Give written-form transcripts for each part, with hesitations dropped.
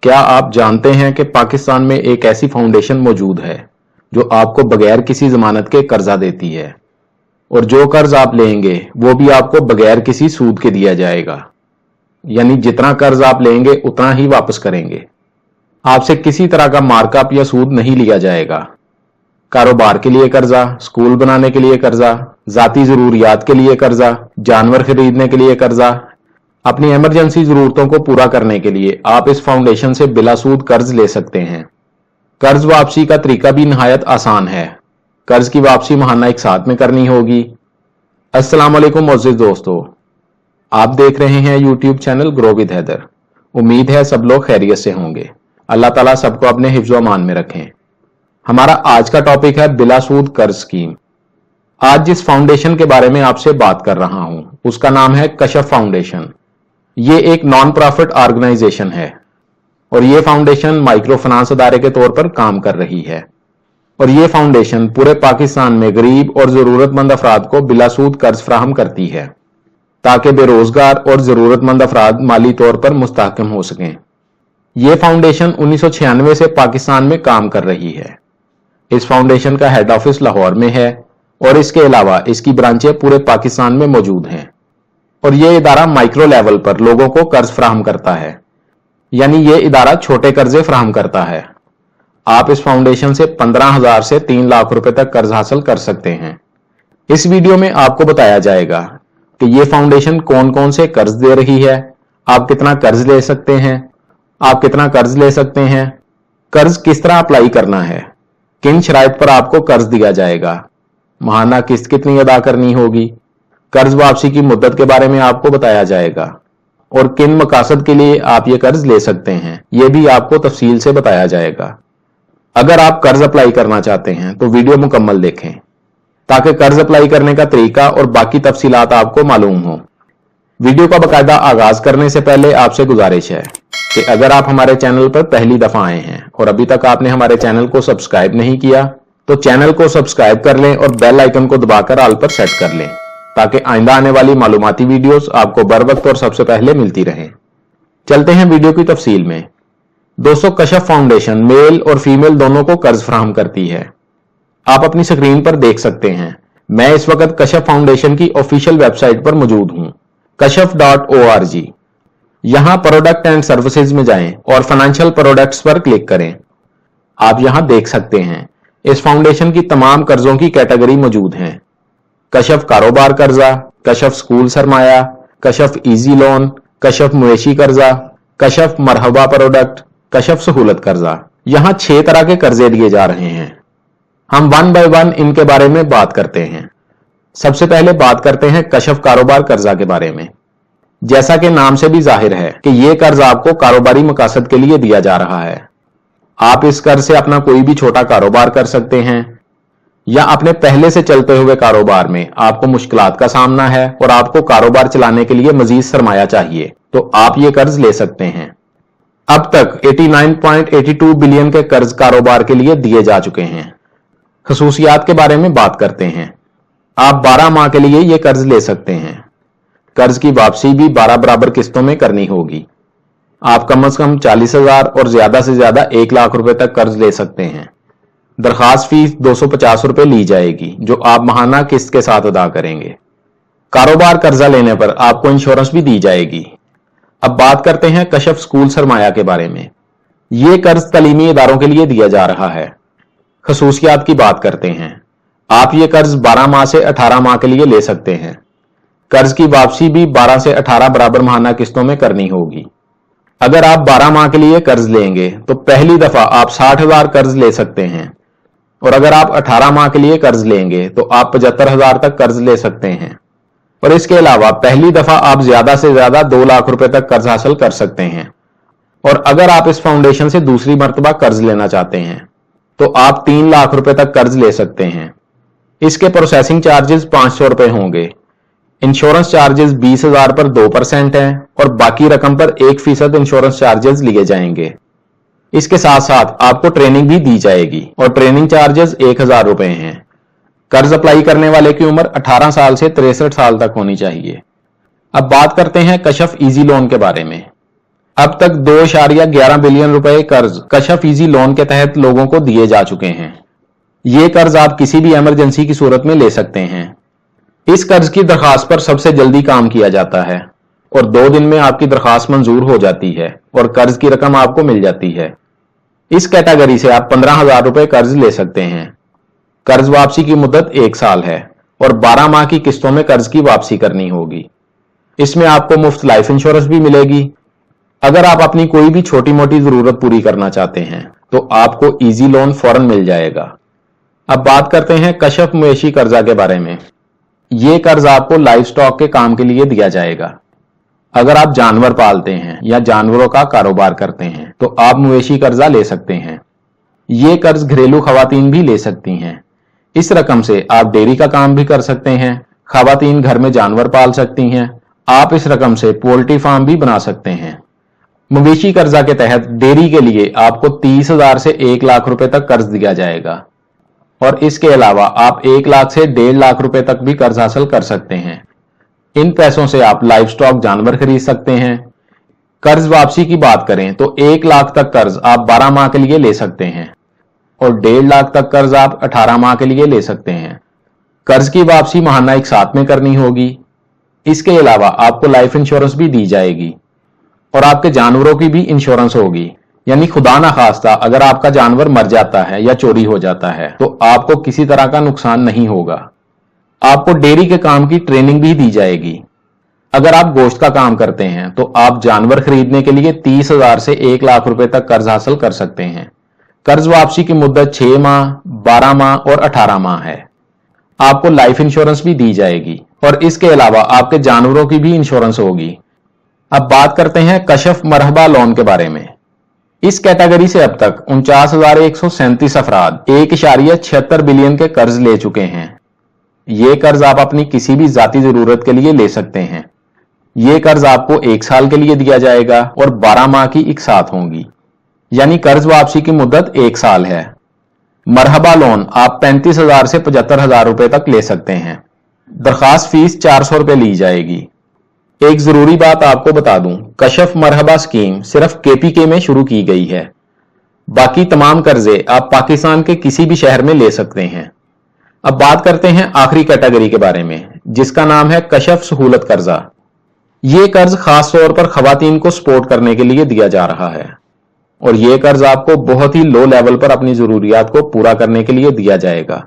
क्या आप जानते हैं कि पाकिस्तान में एक ऐसी फाउंडेशन मौजूद है जो आपको बगैर किसी जमानत के कर्जा देती है और जो कर्ज आप लेंगे वो भी आपको बगैर किसी सूद के दिया जाएगा। यानी जितना कर्ज आप लेंगे उतना ही वापस करेंगे। आपसे किसी तरह का मार्कअप या सूद नहीं लिया जाएगा। कारोबार के लिए कर्जा, स्कूल बनाने के लिए कर्जा, जाती जरूरियात के लिए कर्जा, जानवर खरीदने के लिए कर्जा, अपनी इमरजेंसी जरूरतों को पूरा करने के लिए आप इस फाउंडेशन से बिला सूद कर्ज ले सकते हैं। कर्ज वापसी का तरीका भी निहायत आसान है। कर्ज की वापसी महाना एक साथ में करनी होगी। अस्सलाम वालेकुम मोअज़्ज़िज़ दोस्तों, आप देख रहे हैं YouTube channel grow with Haider. उम्मीद है सब लोग खैरियत से होंगे। अल्लाह ताला सबको अपने हिफ्ज़ व अमान में रखें। हमारा आज का टॉपिक है बिला सूद कर्ज स्कीम। आज जिस फाउंडेशन के बारे में आपसे बात कर रहा हूं उसका नाम है कशफ फाउंडेशन। ये एक नॉन प्रॉफिट ऑर्गेनाइजेशन है और ये फाउंडेशन माइक्रो फाइनेंस अदारे के तौर पर काम कर रही है और ये फाउंडेशन पूरे पाकिस्तान में गरीब और जरूरतमंद अफराद को बिला सूद कर्ज फराहम करती है ताकि बेरोजगार और जरूरतमंद अफराद माली तौर पर मुस्तहकम हो सकें। ये फाउंडेशन 1996 से पाकिस्तान में काम कर रही है। इस फाउंडेशन का हेड ऑफिस लाहौर में है और इसके अलावा इसकी ब्रांचें पूरे पाकिस्तान में मौजूद हैं और ये इदारा माइक्रो लेवल पर लोगों को कर्ज फराहम करता है, यानी ये इदारा छोटे कर्जे फराहम करता है। आप इस फाउंडेशन से 15,000 से 3 लाख रुपए तक कर्ज हासिल कर सकते हैं। इस वीडियो में आपको बताया जाएगा कि ये फाउंडेशन कौन कौन से कर्ज दे रही है, आप कितना कर्ज ले सकते हैं, आप कितना कर्ज ले सकते हैं, कर्ज किस तरह अप्लाई करना है, किन शराइत पर आपको कर्ज दिया जाएगा, महाना किस्त कितनी अदा करनी होगी, कर्ज वापसी की मुद्दत के बारे में आपको बताया जाएगा और किन मकासद के लिए आप ये कर्ज ले सकते हैं ये भी आपको तफसील से बताया जाएगा। अगर आप कर्ज अप्लाई करना चाहते हैं तो वीडियो मुकम्मल देखें ताकि कर्ज अप्लाई करने का तरीका और बाकी तफसीलात आपको मालूम हो। वीडियो का बाकायदा आगाज करने से पहले आपसे गुजारिश है कि अगर आप हमारे चैनल पर पहली दफा आए हैं और अभी तक आपने हमारे चैनल को सब्सक्राइब नहीं किया तो चैनल को सब्सक्राइब कर लें और बेल आइकन को दबाकर ऑल पर सेट कर लें ताकि आइंदा आने वाली मालूमाती वीडियोस आपको बर वक्त और सबसे पहले मिलती रहें। चलते हैं वीडियो की तफसील में। दोस्तों, कशफ फाउंडेशन मेल और फीमेल दोनों को कर्ज फराहम करती है। आप अपनी स्क्रीन पर देख सकते हैं मैं इस वक्त कशफ फाउंडेशन की ऑफिशियल वेबसाइट पर मौजूद हूं, kashaf.org। यहां प्रोडक्ट एंड सर्विसेज में जाएं और फाइनेंशियल प्रोडक्ट्स पर क्लिक करें। आप यहां देख सकते हैं इस फाउंडेशन की तमाम कर्जों की कैटेगरी मौजूद हैं। कशफ कारोबार कर्जा, कशफ स्कूल सरमाया, कशफ इजी लोन, कशफ मवेशी कर्जा, कशफ मरहबा प्रोडक्ट, कशफ सहूलत कर्जा। यहां 6 तरह के कर्जे दिए जा रहे हैं। हम 1 बाय 1 इनके बारे में बात करते हैं। सबसे पहले बात करते हैं कशफ कारोबार कर्जा के बारे में। जैसा कि नाम से भी जाहिर है कि यह कर्ज आपको कारोबारी मकासद के लिए दिया जा रहा है। आप इस कर्ज से अपना कोई भी छोटा कारोबार कर सकते हैं या अपने पहले से चलते हुए कारोबार में आपको मुश्किलात का सामना है और आपको कारोबार चलाने के लिए मजीद सरमाया चाहिए तो आप ये कर्ज ले सकते हैं। अब तक 89.82 बिलियन के कर्ज कारोबार के लिए दिए जा चुके हैं। खसूसियात के बारे में बात करते हैं। आप 12 माह के लिए ये कर्ज ले सकते हैं। कर्ज की वापसी भी 12 बराबर किस्तों में करनी होगी। आप कम से कम 40,000 और ज्यादा से ज्यादा 1 लाख रुपए तक कर्ज ले सकते हैं। दरखास्त फीस 250 रुपए ली जाएगी जो आप महाना किस्त के साथ अदा करेंगे। कारोबार कर्जा लेने पर आपको इंश्योरेंस भी दी जाएगी। अब बात करते हैं कशफ स्कूल सरमाया के बारे में। यह कर्ज तालीमी इदारों के लिए दिया जा रहा है। खसूसियात की बात करते हैं। आप ये कर्ज 12 माह से 18 माह के लिए ले सकते हैं। कर्ज की वापसी भी 12 से 18 बराबर महाना किस्तों में करनी होगी। अगर आप 12 माह के लिए कर्ज लेंगे तो पहली दफा आप 60,000 कर्ज ले सकते हैं और अगर आप 18 माह के लिए कर्ज लेंगे तो आप 75,000 तक कर्ज ले सकते हैं और इसके अलावा पहली दफा आप ज्यादा से ज्यादा 2 लाख रुपए तक कर्ज हासिल कर सकते हैं। और अगर आप इस फाउंडेशन से दूसरी मर्तबा कर्ज लेना चाहते हैं तो आप 3 लाख रुपए तक कर्ज ले सकते हैं। इसके प्रोसेसिंग चार्जेस 500 रुपए होंगे। इंश्योरेंस चार्जेस 20,000 पर 2% हैं और बाकी रकम पर 1% इंश्योरेंस चार्जेस लिए जाएंगे। इसके साथ साथ आपको ट्रेनिंग भी दी जाएगी और ट्रेनिंग चार्जेस 1,000 रुपए हैं। कर्ज अप्लाई करने वाले की उम्र 18 साल से 63 साल तक होनी चाहिए। अब बात करते हैं कशफ इजी लोन के बारे में। अब तक 2.11 बिलियन रुपए कर्ज कशफ इजी लोन के तहत लोगों को दिए जा चुके हैं। ये कर्ज आप किसी भी इमरजेंसी की सूरत में ले सकते हैं। इस कर्ज की दरखास्त पर सबसे जल्दी काम किया जाता है और 2 दिन में आपकी दरखास्त मंजूर हो जाती है और कर्ज की रकम आपको मिल जाती है। इस कैटेगरी से आप 15,000 रुपए कर्ज ले सकते हैं। कर्ज वापसी की मुद्दत 1 साल है और 12 माह की किस्तों में कर्ज की वापसी करनी होगी। इसमें आपको मुफ्त लाइफ इंश्योरेंस भी मिलेगी। अगर आप अपनी कोई भी छोटी मोटी जरूरत पूरी करना चाहते हैं तो आपको इजी लोन फौरन मिल जाएगा। अब बात करते हैं कशफ मवेशी कर्जा के बारे में। ये कर्ज आपको लाइफ स्टॉक के काम के लिए दिया जाएगा। अगर आप जानवर पालते हैं या जानवरों का कारोबार करते हैं तो आप मवेशी कर्जा ले सकते हैं। ये कर्ज घरेलू खवातीन भी ले सकती हैं। इस रकम से आप डेयरी का काम भी कर सकते हैं। खवातीन घर में जानवर पाल सकती हैं। आप इस रकम से पोल्ट्री फार्म भी बना सकते हैं। मवेशी कर्जा के तहत डेयरी के लिए आपको 30,000 से 1 लाख रुपए तक कर्ज दिया जाएगा और इसके अलावा आप 1 लाख से 1.5 लाख रुपए तक भी कर्ज हासिल कर सकते हैं। इन पैसों से आप लाइफ स्टॉक जानवर खरीद सकते हैं। कर्ज वापसी की बात करें तो 1 लाख तक कर्ज आप 12 माह के लिए ले सकते हैं और 1.5 लाख तक कर्ज आप 18 माह के लिए ले सकते हैं। कर्ज की वापसी माहाना एक साथ में करनी होगी। इसके अलावा आपको लाइफ इंश्योरेंस भी दी जाएगी और आपके जानवरों की भी इंश्योरेंस होगी। यानी खुदा ना खास्ता अगर आपका जानवर मर जाता है या चोरी हो जाता है तो आपको किसी तरह का नुकसान नहीं होगा। आपको डेयरी के काम की ट्रेनिंग भी दी जाएगी। अगर आप गोश्त का काम करते हैं तो आप जानवर खरीदने के लिए 30,000 से 1 लाख रुपए तक कर्ज हासिल कर सकते हैं। कर्ज वापसी की मुद्दत 6 माह, 12 माह और 18 माह है। आपको लाइफ इंश्योरेंस भी दी जाएगी और इसके अलावा आपके जानवरों की भी इंश्योरेंस होगी। अब बात करते हैं कशफ मरहबा लोन के बारे में। इस कैटेगरी से अब तक 49,137 अफराद 1.76 बिलियन के कर्ज ले चुके हैं। ये कर्ज आप अपनी किसी भी जाती जरूरत के लिए ले सकते हैं। ये कर्ज आपको 1 साल के लिए दिया जाएगा और 12 माह की एक साथ होंगी। यानी कर्ज वापसी की मुद्दत 1 साल है। मरहबा लोन आप 35,000 से 75,000 रुपए तक ले सकते हैं। दरखास्त फीस 400 रुपए ली जाएगी। एक जरूरी बात आपको बता दूं, कशफ मरहबा स्कीम सिर्फ केपीके में शुरू की गई है। बाकी तमाम कर्जे आप पाकिस्तान के किसी भी शहर में ले सकते हैं। अब बात करते हैं आखिरी कैटेगरी के बारे में, जिसका नाम है कशफ सहूलत कर्जा। ये कर्ज खास तौर पर खवातीन को सपोर्ट करने के लिए दिया जा रहा है और ये कर्ज आपको बहुत ही लो लेवल पर अपनी जरूरियात को पूरा करने के लिए दिया जाएगा।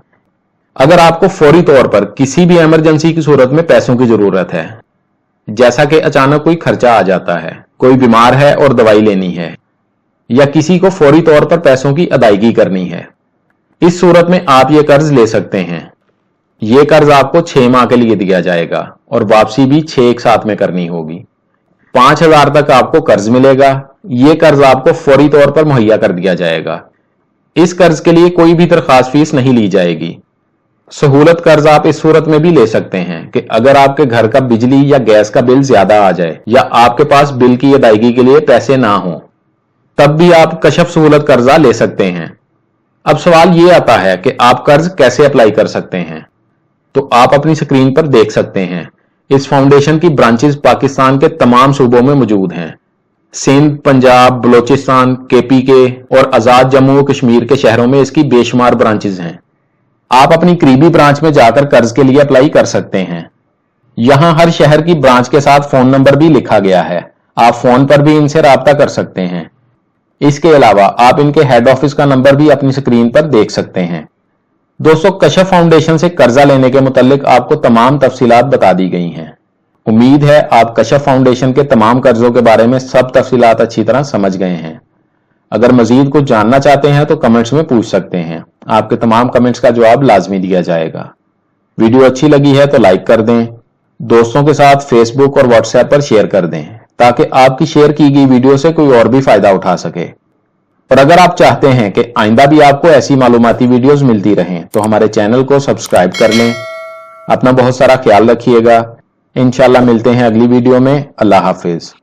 अगर आपको फौरी तौर पर किसी भी इमरजेंसी की सूरत में पैसों की जरूरत है, जैसा कि अचानक कोई खर्चा आ जाता है, कोई बीमार है और दवाई लेनी है, या किसी को फौरी तौर पर पैसों की अदायगी करनी है, इस सूरत में आप ये कर्ज ले सकते हैं। ये कर्ज आपको 6 माह के लिए दिया जाएगा और वापसी भी 6 एक साथ में करनी होगी। 5,000 तक आपको कर्ज मिलेगा। ये कर्ज आपको फौरी तौर पर मुहैया कर दिया जाएगा। इस कर्ज के लिए कोई भी दरखास्त फीस नहीं ली जाएगी। सहूलत कर्ज आप इस सूरत में भी ले सकते हैं कि अगर आपके घर का बिजली या गैस का बिल ज्यादा आ जाए या आपके पास बिल की अदायगी के लिए पैसे ना हो, तब भी आप कशफ सहूलत कर्जा ले सकते हैं। अब सवाल ये आता है कि आप कर्ज कैसे अप्लाई कर सकते हैं, तो आप अपनी स्क्रीन पर देख सकते हैं। इस फाउंडेशन की ब्रांचेस पाकिस्तान के तमाम सूबों में मौजूद हैं। सिंध, पंजाब, बलोचिस्तान, केपीके और आजाद जम्मू और कश्मीर के शहरों में इसकी बेशुमार ब्रांचेस हैं। आप अपनी करीबी ब्रांच में जाकर कर्ज के लिए अप्लाई कर सकते हैं। यहां हर शहर की ब्रांच के साथ फोन नंबर भी लिखा गया है। आप फोन पर भी इनसे राब्ता कर सकते हैं। इसके अलावा आप इनके हेड ऑफिस का नंबर भी अपनी स्क्रीन पर देख सकते हैं। दोस्तों, कशफ फाउंडेशन से कर्जा लेने के मुतालिक आपको तमाम तफसीलात बता दी गई हैं। उम्मीद है आप कशफ फाउंडेशन के तमाम कर्जों के बारे में सब तफसीलात अच्छी तरह समझ गए हैं। अगर मजीद कुछ जानना चाहते हैं तो कमेंट्स में पूछ सकते हैं। आपके तमाम कमेंट्स का जवाब लाजमी दिया जाएगा। वीडियो अच्छी लगी है तो लाइक कर दें, दोस्तों के साथ फेसबुक और व्हाट्सएप पर शेयर कर दें ताकि आपकी शेयर की गई वीडियो से कोई और भी फायदा उठा सके। और अगर आप चाहते हैं कि आइंदा भी आपको ऐसी मालूमाती वीडियोस मिलती रहें तो हमारे चैनल को सब्सक्राइब कर लें। अपना बहुत सारा ख्याल रखिएगा। इंशाल्लाह मिलते हैं अगली वीडियो में। अल्लाह हाफिज।